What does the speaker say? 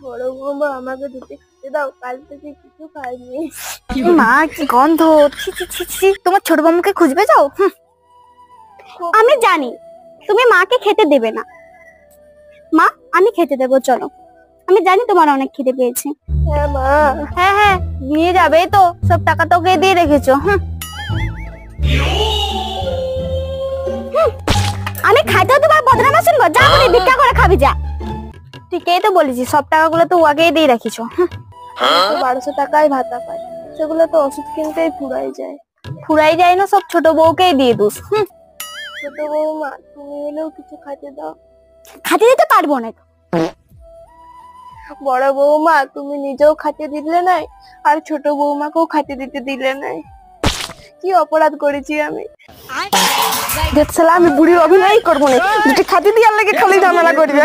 বড় বৌমা আমাকে দুটো খেতে দাও, কাল থেকে কিছু খাইনি। মা কি গন্ধ, ছি ছি ছি ছি। তোমার ছোট বৌমাকে খুঁজবে যাও। আমি জানি তুমি মাকে খেতে দেবে না। মা আমি খেতে দেবো, চলো। আমি জানি তোমার অনেক খিদে পেয়েছে। হ্যাঁ মা। হ্যাঁ হ্যাঁ নিয়ে যাবে তো, সব টাকা তো ওকে দিয়ে রেখেছো। আমি খাইতেও তোমার বদনামা শুনবো? যা বলি ভিক্ষা করে খাবি যা। ঠিকই তো বলেছি, সব টাকাগুলো তো আগেই দিয়ে রাখিছো। 1200 টাকায় ভাতা পাই, সেগুলো তো ওষুধ কিনতেই ফুরাই যায়। ফুরাই যায় না, সব ছোট বউকেই দিয়ে দোষ। ছোট বৌমা তুমি হলেও কিছু খাইতে দাও। খাতে দিতে পারবো না। বড় বৌমা তুমি নিজেও খাইতে দিলে নাই, আর ছোট বৌমাকেও খাইতে দিতে দিলে নাই। কি অপরাধ করেছি আমি? আমি বুড়ির অভিনয় করবো না, দুটো খাতে দিয়ে লাগে খালি ঝামেলা করবে।